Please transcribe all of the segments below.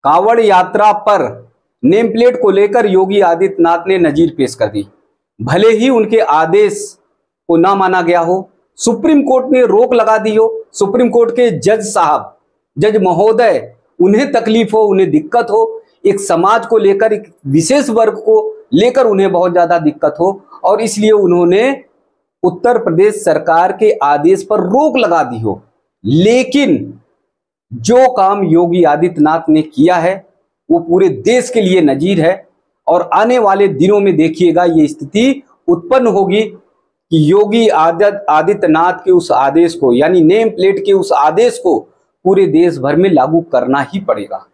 कावड़ यात्रा पर नेम प्लेट को लेकर योगी आदित्यनाथ ने नजीर पेश कर दी। भले ही उनके आदेश को ना माना गया हो, सुप्रीम कोर्ट ने रोक लगा दी हो, सुप्रीम कोर्ट के जज साहब, जज महोदय, उन्हें तकलीफ हो, उन्हें दिक्कत हो, एक समाज को लेकर, एक विशेष वर्ग को लेकर उन्हें बहुत ज्यादा दिक्कत हो, और इसलिए उन्होंने उत्तर प्रदेश सरकार के आदेश पर रोक लगा दी हो। लेकिन जो काम योगी आदित्यनाथ ने किया है वो पूरे देश के लिए नजीर है, और आने वाले दिनों में देखिएगा ये स्थिति उत्पन्न होगी कि योगी आदित्यनाथ के उस आदेश को, यानी नेम प्लेट के उस आदेश को पूरे देश भर में लागू करना ही पड़ेगा।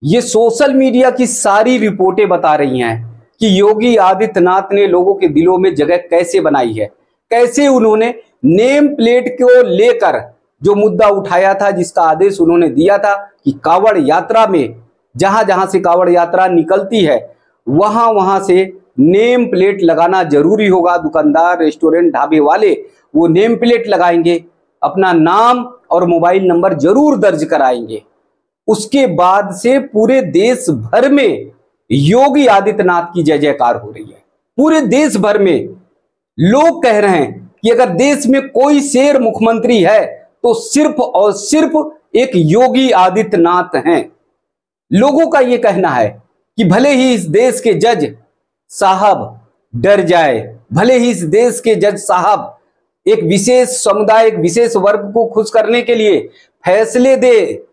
ये सोशल मीडिया की सारी रिपोर्टें बता रही हैं कि योगी आदित्यनाथ ने लोगों के दिलों में जगह कैसे बनाई है, कैसे उन्होंने नेम प्लेट को लेकर जो मुद्दा उठाया था, जिसका आदेश उन्होंने दिया था कि कावड़ यात्रा में जहां जहां से कावड़ यात्रा निकलती है वहां वहां से नेम प्लेट लगाना जरूरी होगा। दुकानदार, रेस्टोरेंट, ढाबे वाले वो नेम प्लेट लगाएंगे, अपना नाम और मोबाइल नंबर जरूर दर्ज कराएंगे। उसके बाद से पूरे देश भर में योगी आदित्यनाथ की जय जयकार हो रही है। पूरे देश भर में लोग कह रहे हैं कि अगर देश में कोई शेर मुख्यमंत्री है तो सिर्फ और सिर्फ एक योगी आदित्यनाथ हैं। लोगों का यह कहना है कि भले ही इस देश के जज साहब डर जाए, भले ही इस देश के जज साहब एक विशेष समुदाय, एक विशेष वर्ग को खुश करने के लिए फैसले दे,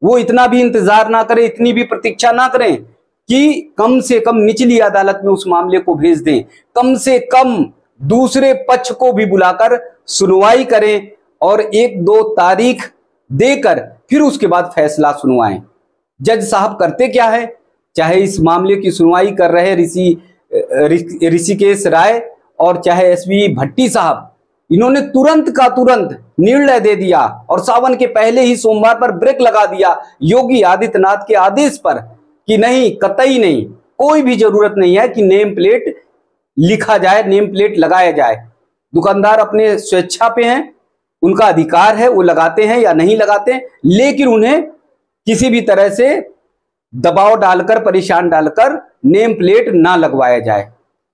वो इतना भी इंतजार ना करें, इतनी भी प्रतीक्षा ना करें कि कम से कम निचली अदालत में उस मामले को भेज दें, कम से कम दूसरे पक्ष को भी बुलाकर सुनवाई करें और 1-2 तारीख देकर फिर उसके बाद फैसला सुनवाएं। जज साहब करते क्या है, चाहे इस मामले की सुनवाई कर रहे ऋषिकेश राय और चाहे एसपी भट्टी साहब, इन्होंने तुरंत का तुरंत निर्णय दे दिया और सावन के पहले ही सोमवार पर ब्रेक लगा दिया योगी आदित्यनाथ के आदेश पर कि नहीं, कतई नहीं, कोई भी जरूरत नहीं है कि नेम प्लेट लिखा जाए, नेम प्लेट लगाया जाए। दुकानदार अपने स्वेच्छा पे हैं, उनका अधिकार है, वो लगाते हैं या नहीं लगाते हैं, लेकिन उन्हें किसी भी तरह से दबाव डालकर, परेशान डालकर नेम प्लेट ना लगवाया जाए।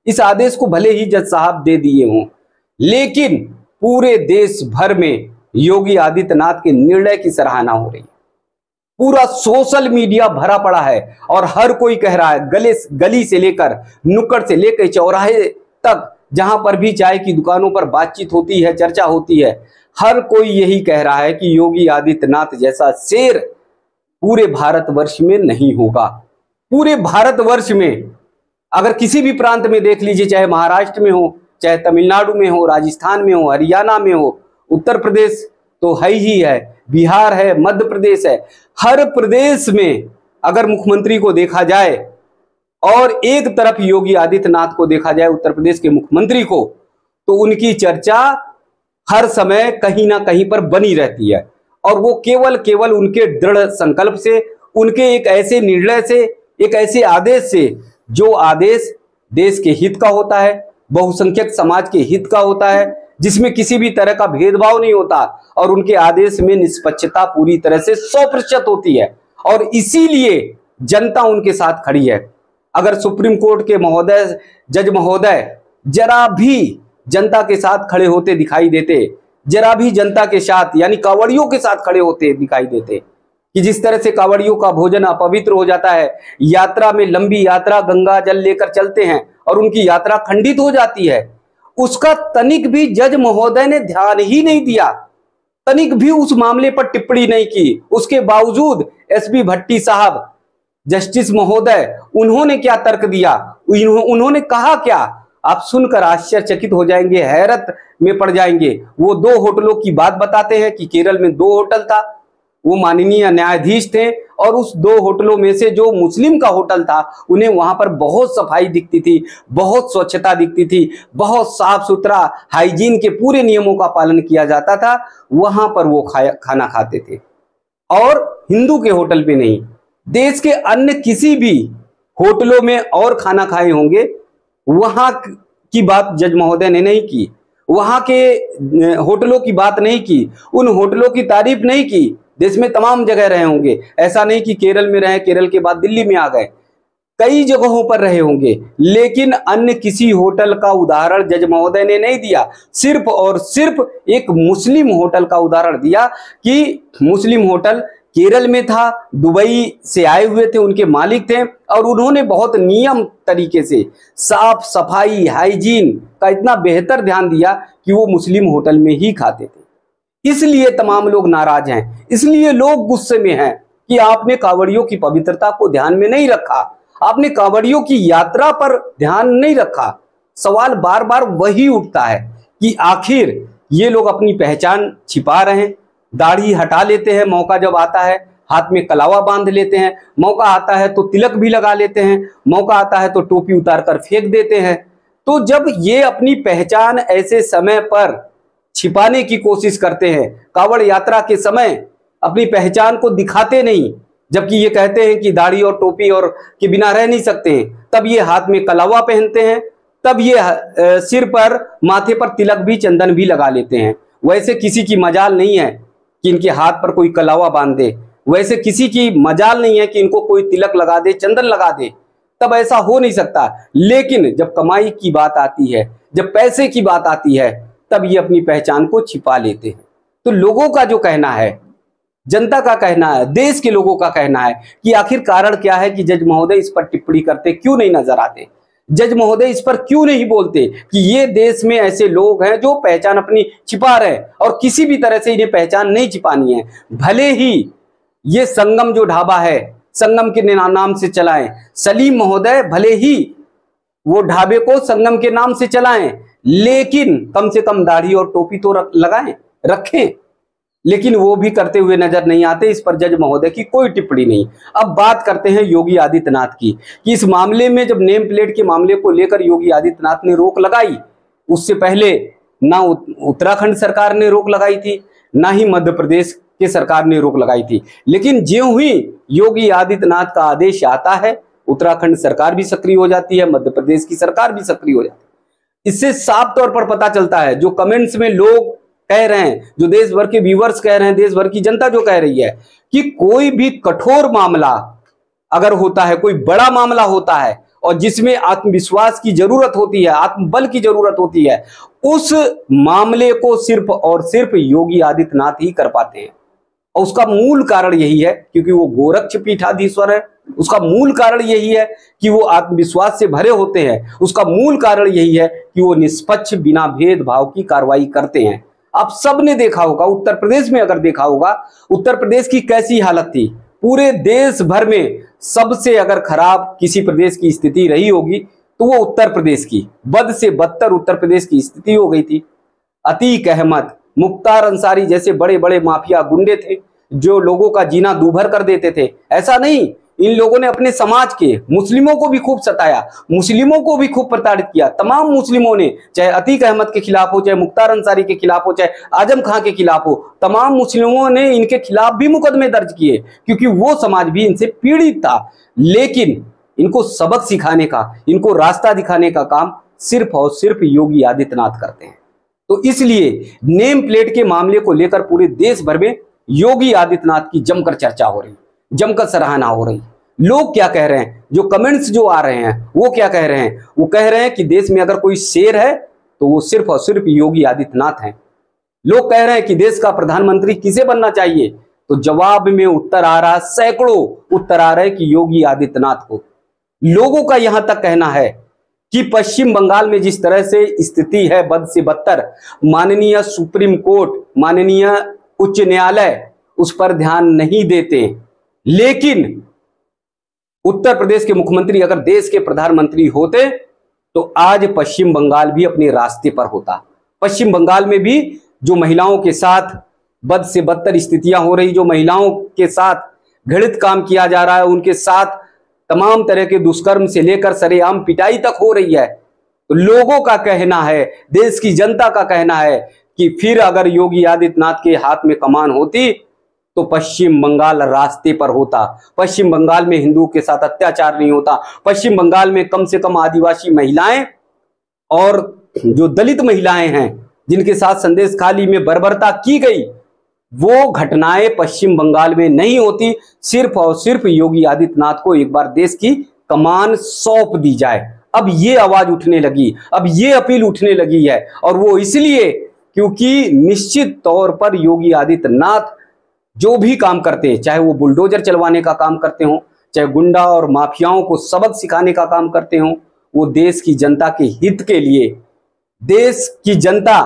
इस आदेश को भले ही जज साहब दे दिए हों, लेकिन पूरे देश भर में योगी आदित्यनाथ के निर्णय की सराहना हो रही है। पूरा सोशल मीडिया भरा पड़ा है और हर कोई कह रहा है, गली से लेकर, नुक्कड़ से लेकर चौराहे तक, जहां पर भी चाय की दुकानों पर बातचीत होती है, चर्चा होती है, हर कोई यही कह रहा है कि योगी आदित्यनाथ जैसा शेर पूरे भारतवर्ष में नहीं होगा। पूरे भारतवर्ष में अगर किसी भी प्रांत में देख लीजिए, चाहे महाराष्ट्र में हो, चाहे तमिलनाडु में हो, राजस्थान में हो, हरियाणा में हो, उत्तर प्रदेश तो है ही है, बिहार है, मध्य प्रदेश है, हर प्रदेश में अगर मुख्यमंत्री को देखा जाए और एक तरफ योगी आदित्यनाथ को देखा जाए, उत्तर प्रदेश के मुख्यमंत्री को, तो उनकी चर्चा हर समय कहीं ना कहीं पर बनी रहती है। और वो केवल उनके दृढ़ संकल्प से, उनके एक ऐसे निर्णय से, एक ऐसे आदेश से जो आदेश देश के हित का होता है, बहुसंख्यक समाज के हित का होता है, जिसमें किसी भी तरह का भेदभाव नहीं होता और उनके आदेश में निष्पक्षता पूरी तरह से 100% होती है, और इसीलिए जनता उनके साथ खड़ी है। अगर सुप्रीम कोर्ट के महोदय, जज महोदय जरा भी जनता के साथ खड़े होते दिखाई देते, जरा भी जनता के साथ यानी कांवड़ियों के साथ खड़े होते दिखाई देते, कि जिस तरह से कांवड़ियों का भोजन अपवित्र हो जाता है, यात्रा में, लंबी यात्रा गंगा जल लेकर चलते हैं और उनकी यात्रा खंडित हो जाती है, उसका तनिक भी जज महोदय ने ध्यान ही नहीं दिया, तनिक भी उस मामले पर टिप्पणी नहीं की। उसके बावजूद एसपी भट्टी साहब, जस्टिस महोदय, उन्होंने क्या तर्क दिया, उन्होंने कहा क्या, आप सुनकर आश्चर्यचकित हो जाएंगे, हैरत में पड़ जाएंगे। वो 2 होटलों की बात बताते हैं कि केरल में 2 होटल था, वो माननीय न्यायाधीश थे, और उस 2 होटलों में से जो मुस्लिम का होटल था, उन्हें वहां पर बहुत सफाई दिखती थी, बहुत स्वच्छता दिखती थी, बहुत साफ सुथरा, हाइजीन के पूरे नियमों का पालन किया जाता था, वहां पर वो खाना खाते थे, और हिंदू के होटल पे नहीं। देश के अन्य किसी भी होटलों में और खाना खाए होंगे, वहां की बात जज महोदय ने नहीं की, वहां के होटलों की बात नहीं की, उन होटलों की तारीफ नहीं की देश में तमाम जगह रहे होंगे, ऐसा नहीं कि केरल में रहे, केरल के बाद दिल्ली में आ गए, कई जगहों पर रहे होंगे, लेकिन अन्य किसी होटल का उदाहरण जज महोदय ने नहीं दिया। सिर्फ और सिर्फ एक मुस्लिम होटल का उदाहरण दिया कि मुस्लिम होटल केरल में था, दुबई से आए हुए थे, उनके मालिक थे, और उन्होंने बहुत नियम तरीके से साफ सफाई हाइजीन का इतना बेहतर ध्यान दिया कि वो मुस्लिम होटल में ही खाते थे। इसलिए तमाम लोग नाराज हैं, इसलिए लोग गुस्से में हैं कि आपने कांवड़ियों की पवित्रता को ध्यान में नहीं रखा, आपने कांवड़ियों की यात्रा पर ध्यान नहीं रखा। सवाल बार बार वही उठता है कि आखिर ये लोग अपनी पहचान छिपा रहे हैं, दाढ़ी हटा लेते हैं, मौका जब आता है हाथ में कलावा बांध लेते हैं, मौका आता है तो तिलक भी लगा लेते हैं, मौका आता है तो टोपी उतार कर फेंक देते हैं। तो जब ये अपनी पहचान ऐसे समय पर छिपाने की कोशिश करते हैं, कांवड़ यात्रा के समय अपनी पहचान को दिखाते नहीं, जबकि ये कहते हैं कि दाढ़ी और टोपी और के बिना रह नहीं सकते हैं, तब ये हाथ में कलावा पहनते हैं, तब ये सिर पर माथे पर तिलक भी चंदन भी लगा लेते हैं। वैसे किसी की मजाल नहीं है कि इनके हाथ पर कोई कलावा बांध दे, वैसे किसी की मजाल नहीं है कि इनको कोई तिलक लगा दे, चंदन लगा दे, तब ऐसा हो नहीं सकता। लेकिन जब कमाई की बात आती है, जब पैसे की बात आती है, तब ये अपनी पहचान को छिपा लेते हैं। तो लोगों का जो कहना है, जनता का कहना है, देश के लोगों का कहना है कि आखिर कारण क्या है कि जज महोदय इस पर टिप्पणी करते क्यों नहीं नजर आते, जज महोदय इस पर क्यों नहीं बोलते कि ये देश में ऐसे लोग हैं जो पहचान अपनी छिपा रहे हैं और किसी भी तरह से इन्हें पहचान नहीं छिपानी है। भले ही ये संगम जो ढाबा है, संगम के नाम से चलाएं, सलीम महोदय भले ही वो ढाबे को संगम के नाम से चलाएं, लेकिन कम से कम दाढ़ी और टोपी तो लगाएं, रखें। लेकिन वो भी करते हुए नजर नहीं आते, इस पर जज महोदय की कोई टिप्पणी नहीं। अब बात करते हैं योगी आदित्यनाथ की कि इस मामले में जब नेम प्लेट के मामले को लेकर योगी आदित्यनाथ ने रोक लगाई, उससे पहले ना उत्तराखंड सरकार ने रोक लगाई थी, ना ही मध्य प्रदेश की सरकार ने रोक लगाई थी। लेकिन ज्यों ही योगी आदित्यनाथ का आदेश आता है, उत्तराखंड सरकार भी सक्रिय हो जाती है, मध्य प्रदेश की सरकार भी सक्रिय हो जाती है। इससे साफ तौर पर पता चलता है, जो कमेंट्स में लोग कह रहे हैं, जो देश भर के व्यूअर्स कह रहे हैं, देश भर की जनता जो कह रही है कि कोई भी कठोर मामला अगर होता है, कोई बड़ा मामला होता है और जिसमें आत्मविश्वास की जरूरत होती है, आत्मबल की जरूरत होती है, उस मामले को सिर्फ और सिर्फ योगी आदित्यनाथ ही कर पाते हैं। और उसका मूल कारण यही है क्योंकि वो गोरक्ष पीठाधीश्वर है, उसका मूल कारण यही है कि वो आत्मविश्वास से भरे होते हैं, उसका मूल कारण यही है कि वो निष्पक्ष बिना भेदभाव की कार्रवाई करते हैं। आप सब ने देखा होगा, उत्तर प्रदेश में अगर देखा होगा, उत्तर प्रदेश की कैसी हालत थी। पूरे देश भर में सबसे अगर खराब किसी प्रदेश की स्थिति रही होगी तो वो उत्तर प्रदेश की, बद से बदतर उत्तर प्रदेश की स्थिति हो गई थी। अतीक अहमद, मुख्तार अंसारी जैसे बड़े बड़े माफिया गुंडे थे जो लोगों का जीना दूभर कर देते थे। ऐसा नहीं, इन लोगों ने अपने समाज के मुस्लिमों को भी खूब सताया, मुस्लिमों को भी खूब प्रताड़ित किया। तमाम मुस्लिमों ने, चाहे अतीक अहमद के खिलाफ हो, चाहे मुख्तार अंसारी के खिलाफ हो, चाहे आजम खां के खिलाफ हो, तमाम मुस्लिमों ने इनके खिलाफ भी मुकदमे दर्ज किए क्योंकि वो समाज भी इनसे पीड़ित था। लेकिन इनको सबक सिखाने का, इनको रास्ता दिखाने का काम सिर्फ और सिर्फ योगी आदित्यनाथ करते हैं। तो इसलिए नेम प्लेट के मामले को लेकर पूरे देश भर में योगी आदित्यनाथ की जमकर चर्चा हो रही, जमकर सराहना हो रही। लोग क्या कह रहे हैं, जो कमेंट्स जो आ रहे हैं वो क्या कह रहे हैं, वो कह रहे हैं कि देश में अगर कोई शेर है तो वो सिर्फ और सिर्फ योगी आदित्यनाथ हैं। लोग कह रहे हैं कि देश का प्रधानमंत्री किसे बनना चाहिए, तो जवाब में उत्तर आ रहा, सैकड़ों उत्तर आ रहे कि योगी आदित्यनाथ को। लोगों का यहां तक कहना है कि पश्चिम बंगाल में जिस तरह से स्थिति है बद से बदतर, माननीय सुप्रीम कोर्ट, माननीय उच्च न्यायालय उस पर ध्यान नहीं देते। लेकिन उत्तर प्रदेश के मुख्यमंत्री अगर देश के प्रधानमंत्री होते तो आज पश्चिम बंगाल भी अपने रास्ते पर होता। पश्चिम बंगाल में भी जो महिलाओं के साथ बद से बदतर स्थितियां हो रही, जो महिलाओं के साथ घृणित काम किया जा रहा है, उनके साथ तमाम तरह के दुष्कर्म से लेकर सरेआम पिटाई तक हो रही है, तो लोगों का कहना है, देश की जनता का कहना है कि फिर अगर योगी आदित्यनाथ के हाथ में कमान होती तो पश्चिम बंगाल रास्ते पर होता। पश्चिम बंगाल में हिंदुओं के साथ अत्याचार नहीं होता। पश्चिम बंगाल में कम से कम आदिवासी महिलाएं और जो दलित महिलाएं हैं जिनके साथ संदेश खाली में बर्बरता की गई, वो घटनाएं पश्चिम बंगाल में नहीं होती, सिर्फ और सिर्फ योगी आदित्यनाथ को एक बार देश की कमान सौंप दी जाए। अब ये आवाज उठने लगी, अब ये अपील उठने लगी है, और वो इसलिए क्योंकि निश्चित तौर पर योगी आदित्यनाथ जो भी काम करते हैं, चाहे वो बुलडोजर चलवाने का काम करते हो, चाहे गुंडा और माफियाओं को सबक सिखाने का काम करते हो, वो देश की जनता के हित के लिए, देश की जनता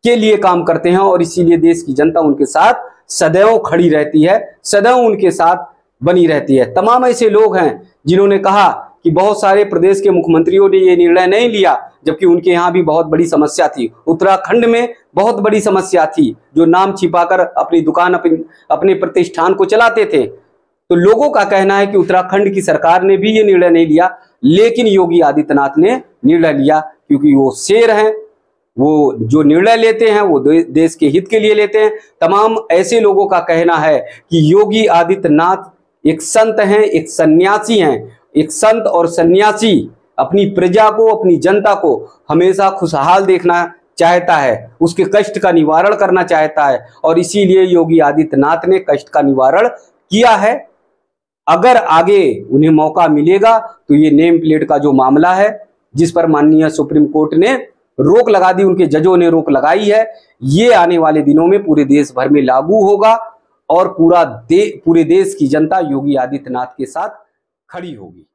के लिए काम करते हैं, और इसीलिए देश की जनता उनके साथ सदैव खड़ी रहती है, सदैव उनके साथ बनी रहती है। तमाम ऐसे लोग हैं जिन्होंने कहा कि बहुत सारे प्रदेश के मुख्यमंत्रियों ने ये निर्णय नहीं लिया, जबकि उनके यहाँ भी बहुत बड़ी समस्या थी। उत्तराखंड में बहुत बड़ी समस्या थी, जो नाम छिपाकर अपनी दुकान, अपने प्रतिष्ठान को चलाते थे। तो लोगों का कहना है कि उत्तराखंड की सरकार ने भी ये निर्णय नहीं लिया, लेकिन योगी आदित्यनाथ ने निर्णय लिया, क्योंकि वो शेर हैं, वो जो निर्णय लेते हैं वो देश के हित के लिए लेते हैं। तमाम ऐसे लोगों का कहना है कि योगी आदित्यनाथ एक संत हैं, एक सन्यासी हैं। एक संत और सन्यासी अपनी प्रजा को, अपनी जनता को हमेशा खुशहाल देखना चाहता है, उसके कष्ट का निवारण करना चाहता है, और इसीलिए योगी आदित्यनाथ ने कष्ट का निवारण किया है। अगर आगे उन्हें मौका मिलेगा तो ये नेम प्लेट का जो मामला है, जिस पर माननीय सुप्रीम कोर्ट ने रोक लगा दी, उनके जजों ने रोक लगाई है, ये आने वाले दिनों में पूरे देश भर में लागू होगा, और पूरे देश की जनता योगी आदित्यनाथ के साथ खड़ी होगी।